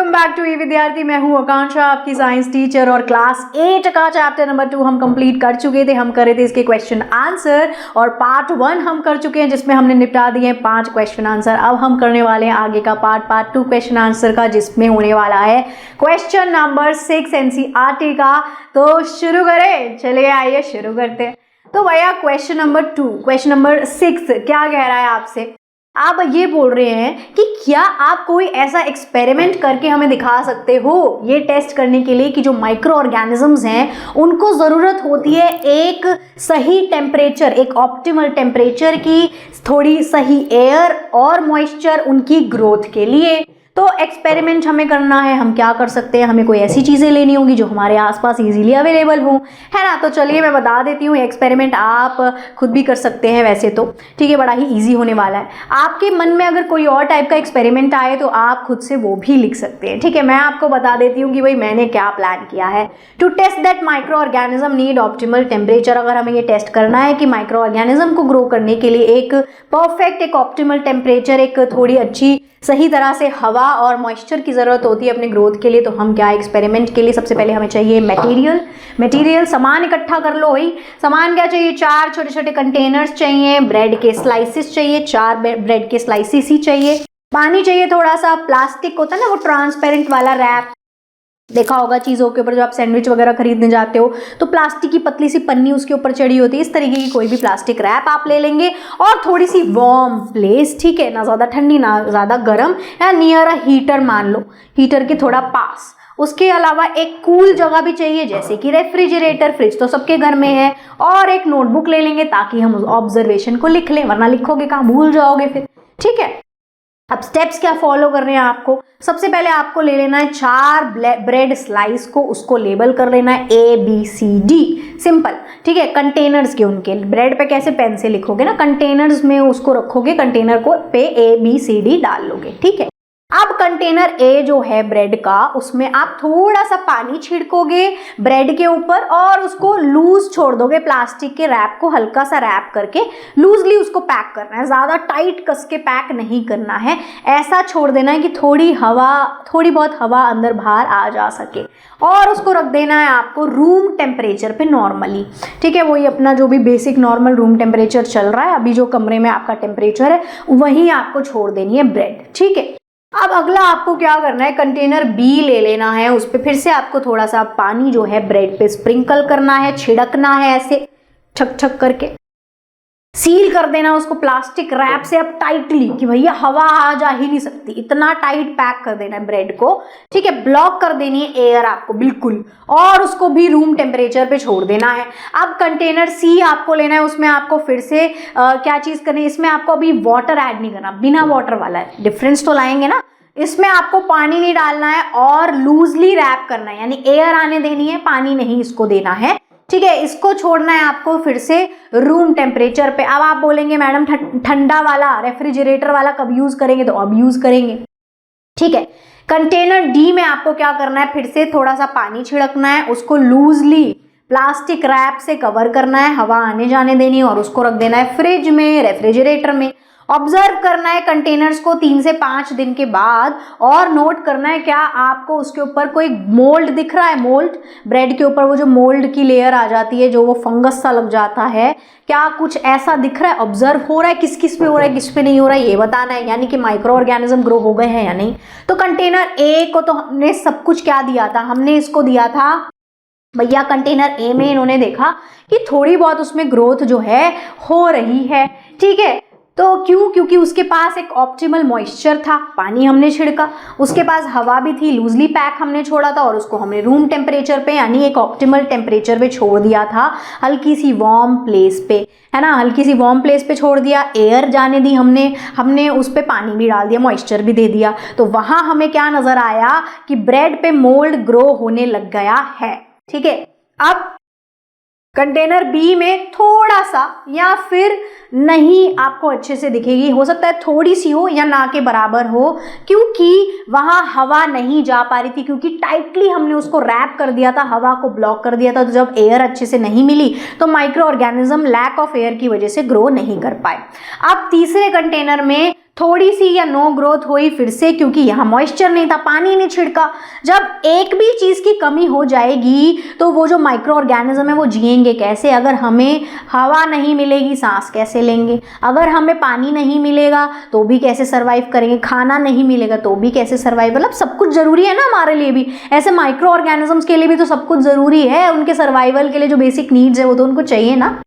Welcome back to विद्यार्थी। मैं हूं आकांक्षा, आपकी साइंस टीचर, और क्लास 8 का चैप्टर नंबर 2 हम कंप्लीट कर चुके थे। हम कर रहे थे इसके क्वेश्चन आंसर, और पार्ट 1 हम कर चुके हैं जिसमें हमने निपटा दिए 5 क्वेश्चन आंसर। अब हम करने वाले हैं आगे का पार्ट 2 क्वेश्चन आंसर का, जिसमें होने वाला है क्वेश्चन नंबर 6 एनसीईआरटी का। तो शुरू करें, चलिए आइए शुरू करते हैं। तो भैया क्वेश्चन नंबर 6 क्या कह रहा है आपसे? आप ये बोल रहे हैं कि क्या आप कोई ऐसा एक्सपेरिमेंट करके हमें दिखा सकते हो, ये टेस्ट करने के लिए कि जो माइक्रो ऑर्गेनिजम्स हैं उनको ज़रूरत होती है एक सही टेम्परेचर, एक ऑप्टिमल टेम्परेचर की, थोड़ी सही एयर और मॉइस्चर उनकी ग्रोथ के लिए। तो एक्सपेरिमेंट हमें करना है, हम क्या कर सकते हैं? हमें कोई ऐसी चीज़ें लेनी होंगी जो हमारे आसपास इजीली अवेलेबल हो, है ना। तो चलिए मैं बता देती हूँ, एक्सपेरिमेंट आप खुद भी कर सकते हैं वैसे तो, ठीक है, बड़ा ही इजी होने वाला है। आपके मन में अगर कोई और टाइप का एक्सपेरिमेंट आए तो आप खुद से वो भी लिख सकते हैं, ठीक है। मैं आपको बता देती हूँ कि भाई मैंने क्या प्लान किया है। To test that micro organism need optimal temperature, अगर हमें ये टेस्ट करना है कि माइक्रो ऑर्गेनिज्म को ग्रो करने के लिए एक परफेक्ट, एक ऑप्टिमल टेम्परेचर, एक थोड़ी अच्छी सही तरह से हवा और मॉइस्चर की ज़रूरत होती है अपने ग्रोथ के लिए, तो हम क्या एक्सपेरिमेंट के लिए सबसे पहले हमें चाहिए मटेरियल। सामान इकट्ठा कर लो भाई। सामान क्या चाहिए? 4 छोटे छोटे कंटेनर्स चाहिए, ब्रेड के स्लाइसिस चाहिए, 4 ब्रेड के स्लाइसिस ही चाहिए, पानी चाहिए थोड़ा सा, प्लास्टिक होता है ना वो ट्रांसपेरेंट वाला रैप, देखा होगा चीज़ों के ऊपर जब आप सैंडविच वगैरह खरीदने जाते हो तो प्लास्टिक की पतली सी पन्नी उसके ऊपर चढ़ी होती है, इस तरीके की कोई भी प्लास्टिक रैप आप ले लेंगे। और थोड़ी सी वार्म प्लेस, ठीक है, ना ज़्यादा ठंडी ना ज़्यादा गर्म, या नियर अ हीटर मान लो, हीटर के थोड़ा पास। उसके अलावा एक कूल जगह भी चाहिए, जैसे कि रेफ्रिजरेटर, फ्रिज तो सबके घर में है। और एक नोटबुक ले लेंगे ताकि हम ऑब्जर्वेशन को लिख लें, वरना लिखोगे कहाँ, भूल जाओगे फिर, ठीक है। अब स्टेप्स क्या फॉलो करने हैं आपको? सबसे पहले आपको ले लेना है 4 ब्रेड स्लाइस को, उसको लेबल कर लेना है ABCD, सिंपल, ठीक है। कंटेनर्स के, उनके ब्रेड पे कैसे पेन से लिखोगे ना, कंटेनर्स में उसको रखोगे, कंटेनर को पे ABCD डाल लोगे, ठीक है। अब कंटेनर A जो है ब्रेड का, उसमें आप थोड़ा सा पानी छिड़कोगे ब्रेड के ऊपर और उसको लूज छोड़ दोगे, प्लास्टिक के रैप को हल्का सा रैप करके लूजली उसको पैक करना है, ज़्यादा टाइट कस के पैक नहीं करना है, ऐसा छोड़ देना है कि थोड़ी बहुत हवा अंदर बाहर आ जा सके। और उसको रख देना है आपको रूम टेम्परेचर पे नॉर्मली, ठीक है। वही अपना जो भी बेसिक नॉर्मल रूम टेम्परेचर चल रहा है अभी, जो कमरे में आपका टेम्परेचर है वहीं आपको छोड़ देनी है ब्रेड, ठीक है। अब अगला आपको क्या करना है, कंटेनर B ले लेना है, उस पर फिर से आपको थोड़ा सा पानी जो है ब्रेड पे स्प्रिंकल करना है, छिड़कना है ऐसे ठक ठक करके, सील कर देना उसको प्लास्टिक रैप से अब टाइटली, कि भैया हवा आ जा ही नहीं सकती, इतना टाइट पैक कर देना है ब्रेड को, ठीक है। ब्लॉक कर देनी है एयर आपको बिल्कुल, और उसको भी रूम टेम्परेचर पे छोड़ देना है। अब कंटेनर C आपको लेना है, उसमें आपको फिर से क्या चीज़ करनी है, इसमें आपको अभी वाटर ऐड नहीं करना, बिना वाटर वाला है, डिफरेंस तो लाएंगे ना। इसमें आपको पानी नहीं डालना है और लूजली रैप करना है, यानी एयर आने देनी है, पानी नहीं इसको देना है, ठीक है। इसको छोड़ना है आपको फिर से रूम टेम्परेचर पे। अब आप बोलेंगे मैडम ठंडा वाला रेफ्रिजरेटर वाला कब यूज करेंगे? तो अब यूज करेंगे, ठीक है। कंटेनर D में आपको क्या करना है, फिर से थोड़ा सा पानी छिड़कना है, उसको लूजली प्लास्टिक रैप से कवर करना है, हवा आने जाने देनी है, और उसको रख देना है फ्रिज में, रेफ्रिजरेटर में। ऑब्जर्व करना है कंटेनर्स को 3 से 5 दिन के बाद, और नोट करना है क्या आपको उसके ऊपर कोई मोल्ड दिख रहा है, मोल्ड ब्रेड के ऊपर वो जो मोल्ड की लेयर आ जाती है, जो वो फंगस सा लग जाता है, क्या कुछ ऐसा दिख रहा है, ऑब्जर्व हो रहा है, किस किस पे हो रहा है, किस पे नहीं हो रहा है, ये बताना है, यानी कि माइक्रो ऑर्गेनिज्म ग्रो हो गए हैं या नहीं। तो कंटेनर A को तो हमने सब कुछ क्या दिया था, हमने इसको दिया था भैया कंटेनर A में इन्होंने देखा कि थोड़ी बहुत उसमें ग्रोथ जो है हो रही है, ठीक है। तो क्यों? क्योंकि उसके पास एक ऑप्टिमल मॉइस्चर था, पानी हमने छिड़का, उसके पास हवा भी थी, लूजली पैक हमने छोड़ा था, और उसको हमने रूम टेम्परेचर पे यानी एक ऑप्टिमल टेम्परेचर पे छोड़ दिया था, हल्की सी वार्म प्लेस पे, है ना, हल्की सी वार्म प्लेस पे छोड़ दिया, एयर जाने दी हमने उस पे पानी भी डाल दिया, मॉइस्चर भी दे दिया। तो वहाँ हमें क्या नज़र आया कि ब्रेड पे मोल्ड ग्रो होने लग गया है, ठीक है। अब कंटेनर B में थोड़ा सा, या फिर नहीं आपको अच्छे से दिखेगी, हो सकता है थोड़ी सी हो या ना के बराबर हो, क्योंकि वहाँ हवा नहीं जा पा रही थी, क्योंकि टाइटली हमने उसको रैप कर दिया था, हवा को ब्लॉक कर दिया था। तो जब एयर अच्छे से नहीं मिली तो micro organism lack of air की वजह से ग्रो नहीं कर पाए। अब तीसरे कंटेनर में थोड़ी सी या नो ग्रोथ हुई फिर से, क्योंकि यहाँ मॉइस्चर नहीं था, पानी नहीं छिड़का। जब एक भी चीज़ की कमी हो जाएगी तो वो जो माइक्रो ऑर्गेनिज्म है वो जिएंगे कैसे? अगर हमें हवा नहीं मिलेगी सांस कैसे लेंगे? अगर हमें पानी नहीं मिलेगा तो भी कैसे सर्वाइव करेंगे? खाना नहीं मिलेगा तो भी कैसे सर्वाइव? मतलब सब कुछ ज़रूरी है ना हमारे लिए भी, ऐसे माइक्रो ऑर्गेनिजम्स के लिए भी तो सब कुछ ज़रूरी है। उनके सर्वाइवल के लिए जो बेसिक नीड्स है वो तो उनको चाहिए ना।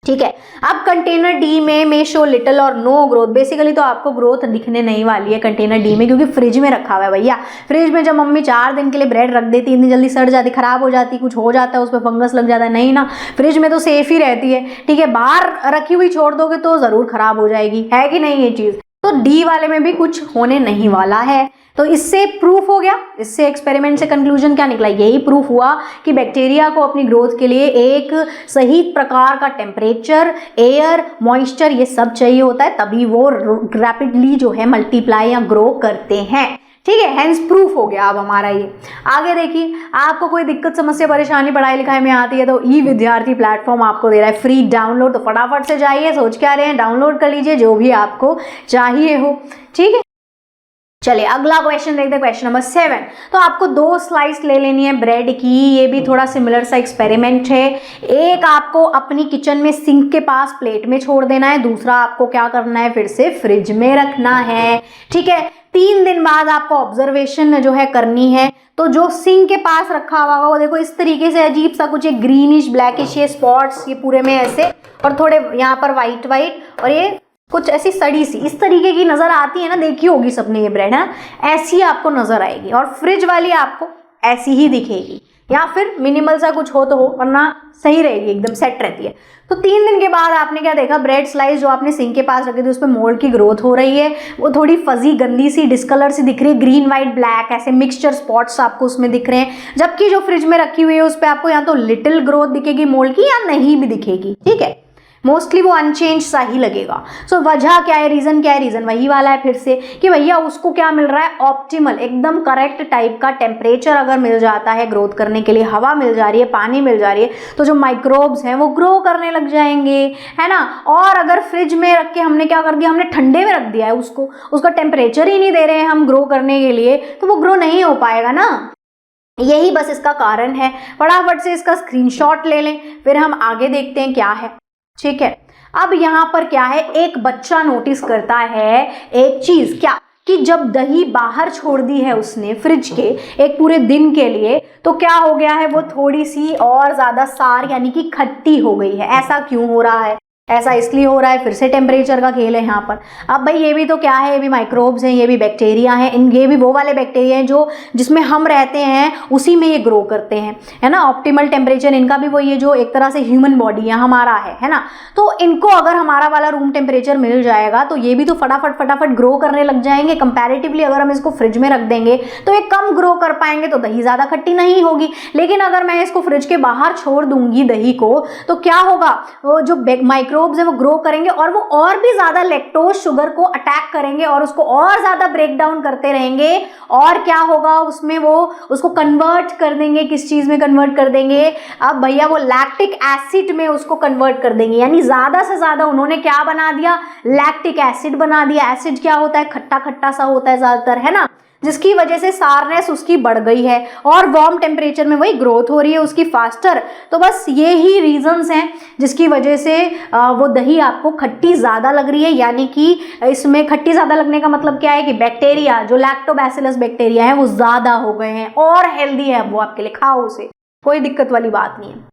ठीक है, अब कंटेनर डी में शो लिटिल और नो ग्रोथ। बेसिकली तो आपको ग्रोथ दिखने नहीं वाली है कंटेनर डी में, क्योंकि फ्रिज में रखा हुआ है भैया। फ्रिज में जब मम्मी 4 दिन के लिए ब्रेड रख देती है, इतनी जल्दी सड़ जाती, खराब हो जाती, कुछ हो जाता है, उस पर फंगस लग जाता है? नहीं ना, फ्रिज में तो सेफ ही रहती है। ठीक है, बाहर रखी हुई छोड़ दोगे तो जरूर खराब हो जाएगी, है कि नहीं ये चीज? तो डी वाले में भी कुछ होने नहीं वाला है। तो इससे प्रूफ हो गया, इससे एक्सपेरिमेंट से कंक्लूजन क्या निकला? यही प्रूफ हुआ कि बैक्टीरिया को अपनी ग्रोथ के लिए एक सही प्रकार का टेम्परेचर, एयर, मॉइस्चर ये सब चाहिए होता है, तभी वो रैपिडली जो है मल्टीप्लाई या ग्रो करते हैं। ठीक है, हेंस प्रूफ हो गया अब हमारा ये। आगे देखिए, आपको कोई दिक्कत समस्या परेशानी पढ़ाई लिखाई में आती है तो ई विद्यार्थी प्लेटफॉर्म आपको दे रहा है फ्री डाउनलोड। तो फटाफट से जाइए, सोच क्या रहे हैं, डाउनलोड कर लीजिए जो भी आपको चाहिए हो। ठीक है, चलिए अगला क्वेश्चन देखते हैं, क्वेश्चन नंबर 7। तो आपको 2 स्लाइस ले लेनी है ब्रेड की, ये भी थोड़ा सिमिलर सा एक्सपेरिमेंट है। एक आपको अपनी किचन में सिंक के पास प्लेट में छोड़ देना है, दूसरा आपको क्या करना है, फिर से फ्रिज में रखना है। ठीक है, 3 दिन बाद आपको ऑब्जर्वेशन जो है करनी है। तो जो सिंक के पास रखा हुआ होगा वो देखो इस तरीके से अजीब सा कुछ एक ग्रीनिश ब्लैकिश ये स्पॉट्स, ये पूरे में ऐसे, और थोड़े यहाँ पर वाइट वाइट, और ये कुछ ऐसी सड़ी सी इस तरीके की नजर आती है ना, देखी होगी सबने ये ब्रेड, है ना, ऐसी आपको नजर आएगी। और फ्रिज वाली आपको ऐसी ही दिखेगी, या फिर मिनिमल सा कुछ हो तो हो, वरना सही रहेगी, एकदम सेट रहती है। तो 3 दिन के बाद आपने क्या देखा, ब्रेड स्लाइस जो आपने सिंक के पास रखी थी उस पर मोल्ड की ग्रोथ हो रही है, वो थोड़ी फजी गंदी सी डिस्कलर सी दिख रही है, ग्रीन वाइट ब्लैक ऐसे मिक्सचर स्पॉट्स आपको उसमें दिख रहे हैं। जबकि जो फ्रिज में रखी हुई है उस पर आपको या तो लिटिल ग्रोथ दिखेगी मोल्ड की, या नहीं भी दिखेगी। ठीक है, मोस्टली वो अनचेंज सा ही लगेगा। सो वजह क्या है, रीजन क्या है? रीजन वही वाला है फिर से कि भैया उसको क्या मिल रहा है, ऑप्टिमल एकदम करेक्ट टाइप का टेम्परेचर अगर मिल जाता है ग्रोथ करने के लिए, हवा मिल जा रही है, पानी मिल जा रही है, तो जो माइक्रोब्स हैं वो ग्रो करने लग जाएंगे, है ना। और अगर फ्रिज में रख के हमने क्या कर दिया, हमने ठंडे में रख दिया है उसको, उसका टेम्परेचर ही नहीं दे रहे हैं हम ग्रो करने के लिए, तो वो ग्रो नहीं हो पाएगा ना। यही बस इसका कारण है। फटाफट से इसका स्क्रीनशॉट ले लें, फिर हम आगे देखते हैं क्या है। ठीक है, अब यहाँ पर क्या है, एक बच्चा नोटिस करता है एक चीज, क्या कि जब दही बाहर छोड़ दी है उसने फ्रिज के एक पूरे दिन के लिए, तो क्या हो गया है, वो थोड़ी सी और ज्यादा सार यानी कि खट्टी हो गई है। ऐसा क्यों हो रहा है? ऐसा इसलिए हो रहा है, फिर से टेम्परेचर का खेल है यहाँ पर। अब भाई ये भी तो क्या है, ये भी माइक्रोब्स हैं, ये भी बैक्टीरिया हैं, ये भी वो वाले बैक्टीरिया हैं जो जिसमें हम रहते हैं, उसी में ये ग्रो करते हैं, है ना। ऑप्टिमल टेम्परेचर इनका भी वही है जो एक तरह से ह्यूमन बॉडी है हमारा है ना। तो इनको अगर हमारा वाला रूम टेम्परेचर मिल जाएगा तो ये भी तो फटाफट ग्रो करने लग जाएंगे। कंपैरेटिवली अगर हम इसको फ्रिज में रख देंगे तो ये कम ग्रो कर पाएंगे, तो दही ज्यादा खट्टी नहीं होगी। लेकिन अगर मैं इसको फ्रिज के बाहर छोड़ दूंगी दही को, तो क्या होगा, वो जो माइक्रोब्स है वो ग्रो करेंगे और वो और भी ज्यादा लैक्टोज शुगर को अटैक करेंगे और उसको और ज्यादा ब्रेक डाउन करते रहेंगे। और क्या होगा उसमें, वो उसको कन्वर्ट कर देंगे, किस चीज में कन्वर्ट कर देंगे, अब भैया वो लैक्टिक एसिड में उसको कन्वर्ट कर देंगे। यानी ज्यादा से ज्यादा उन्होंने क्या बना दिया, लैक्टिक एसिड बना दिया। एसिड क्या होता है, खट्टा खट्टा सा होता है ज्यादातर, है ना, जिसकी वजह से सारनेस उसकी बढ़ गई है और वार्म टेम्परेचर में वही ग्रोथ हो रही है उसकी फास्टर। तो बस ये ही रीजंस हैं जिसकी वजह से वो दही आपको खट्टी ज़्यादा लग रही है। यानी कि इसमें खट्टी ज़्यादा लगने का मतलब क्या है कि बैक्टीरिया जो लैक्टोबैसिलस बैक्टीरिया है वो ज़्यादा हो गए हैं और हेल्दी है वो आपके लिए, खाओ उसे, कोई दिक्कत वाली बात नहीं है।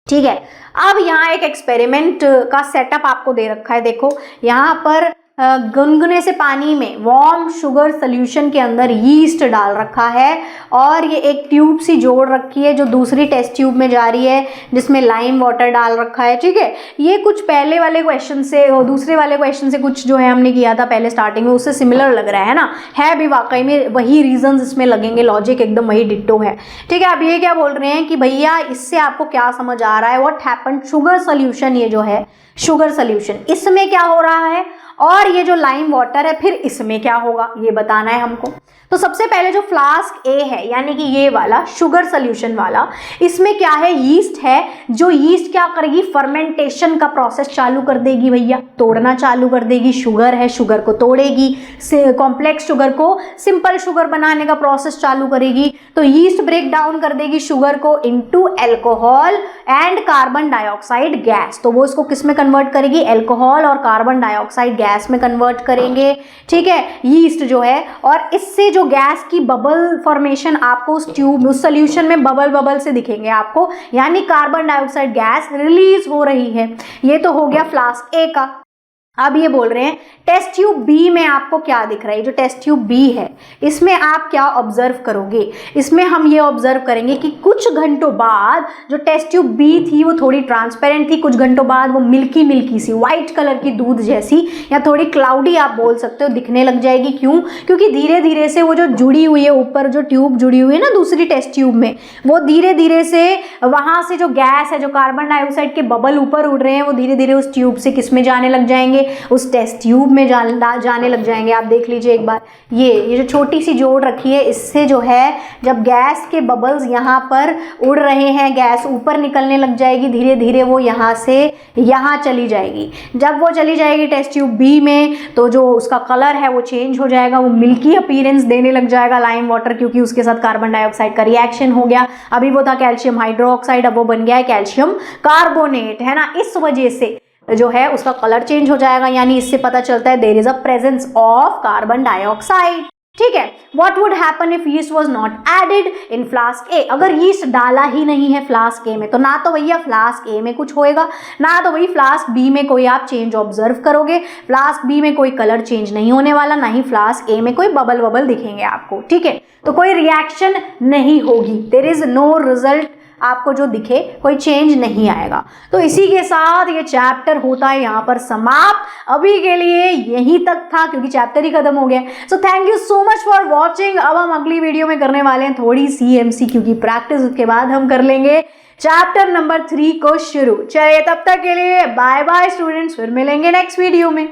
ठीक है, अब यहाँ एक एक्सपेरिमेंट का सेटअप आपको दे रखा है। देखो यहाँ पर गुनगुने से पानी में वार्म शुगर सोल्यूशन के अंदर यीस्ट डाल रखा है और ये एक ट्यूब सी जोड़ रखी है जो दूसरी टेस्ट ट्यूब में जा रही है जिसमें लाइम वाटर डाल रखा है। ठीक है, ये कुछ पहले वाले क्वेश्चन से और दूसरे वाले क्वेश्चन से कुछ जो है हमने किया था पहले स्टार्टिंग में उससे सिमिलर लग रहा है ना, है भी वाकई में वही रीजंस इसमें लगेंगे, लॉजिक एकदम वही डिट्टो है। ठीक है, अब ये क्या बोल रहे हैं कि भैया इससे आपको क्या समझ आ रहा है, व्हाट हैपेंड, शुगर सोल्यूशन, ये जो है शुगर सोल्यूशन, इसमें क्या हो रहा है, और ये जो लाइम वाटर है फिर इसमें क्या होगा ये बताना है हमको। तो सबसे पहले जो फ्लास्क ए है यानी कि ये वाला शुगर सोल्यूशन वाला, इसमें क्या है, यीस्ट है। जो यीस्ट क्या करेगी, फर्मेंटेशन का प्रोसेस चालू कर देगी भैया, तोड़ना चालू कर देगी। शुगर है, शुगर को तोड़ेगी, कॉम्प्लेक्स शुगर को सिंपल शुगर बनाने का प्रोसेस चालू करेगी। तो यीस्ट ब्रेक डाउन कर देगी शुगर को into alcohol and carbon dioxide gas. तो वो इसको किस में कन्वर्ट करेगी, अल्कोहल और कार्बन डाइऑक्साइड गैस में कन्वर्ट करेंगे, ठीक है, यीस्ट जो है। और इससे जो गैस की बबल फॉर्मेशन आपको उस ट्यूब उस सोल्यूशन में बबल बबल से दिखेंगे आपको, यानी कार्बन डाइऑक्साइड गैस रिलीज हो रही है। ये तो हो गया फ्लास्क ए का। अब ये बोल रहे हैं टेस्ट ट्यूब बी में आपको क्या दिख रहा है। जो टेस्ट ट्यूब बी है इसमें आप क्या ऑब्जर्व करोगे, इसमें हम ये ऑब्जर्व करेंगे कि कुछ घंटों बाद जो टेस्ट ट्यूब बी थी वो थोड़ी ट्रांसपेरेंट थी, कुछ घंटों बाद वो मिल्की मिल्की सी व्हाइट कलर की दूध जैसी या थोड़ी क्लाउडी आप बोल सकते हो दिखने लग जाएगी। क्यों, क्योंकि धीरे धीरे से वो जो जुड़ी हुई है ऊपर जो ट्यूब जुड़ी हुई है ना दूसरी टेस्ट ट्यूब में, वो धीरे धीरे से वहां से जो गैस है, जो कार्बन डाइऑक्साइड के बबल ऊपर उड़ रहे हैं, वो धीरे धीरे उस ट्यूब से किस में जाने लग जाएंगे, उस टेस्ट ट्यूब में जाने लग जाएंगे। आप देख लीजिए एक बार, ये जो छोटी सी जोड़ रखी है, इससे जो है जब गैस के बबल्स यहाँ पर उड़ रहे हैं, गैस ऊपर निकलने लग जाएगी, धीरे धीरे वो यहाँ से यहाँ चली जाएगी। जब वो चली जाएगी टेस्ट ट्यूब बी में, तो जो उसका कलर है वो चेंज हो जाएगा, वो मिल्की अपीयरेंस देने लग जाएगा लाइम वाटर, क्योंकि उसके साथ कार्बन डाइऑक्साइड का रिएक्शन हो गया। अभी वो था कैल्शियम हाइड्रोक्साइड, अब वो बन गया है कैल्शियम कार्बोनेट, है ना। इस वजह से जो है उसका कलर चेंज हो जाएगा, यानी इससे पता चलता है there is a presence of carbon dioxide, ठीक है। What would happen if yeast was not added in flask A. अगर यीस्ट डाला ही नहीं है फ्लास्क ए में, तो ना तो भैया फ्लास्क ए में कुछ होएगा, ना तो वही फ्लास्क बी में कोई आप चेंज ऑब्जर्व करोगे। फ्लास्क बी में कोई कलर चेंज नहीं होने वाला, ना ही फ्लास्क ए में कोई बबल बबल दिखेंगे आपको, ठीक है। तो कोई रिएक्शन नहीं होगी, देयर इज नो रिजल्ट, आपको जो दिखे कोई चेंज नहीं आएगा। तो इसी के साथ ये चैप्टर होता है यहाँ पर समाप्त। अभी के लिए यहीं तक था क्योंकि चैप्टर ही खत्म हो गया। So thank you so much for watching. अब हम अगली वीडियो में करने वाले हैं थोड़ी सी MCQ की प्रैक्टिस, उसके बाद हम कर लेंगे चैप्टर नंबर 3 को शुरू। चलिए तब तक के लिए बाय बाय स्टूडेंट्स, फिर मिलेंगे नेक्स्ट वीडियो में।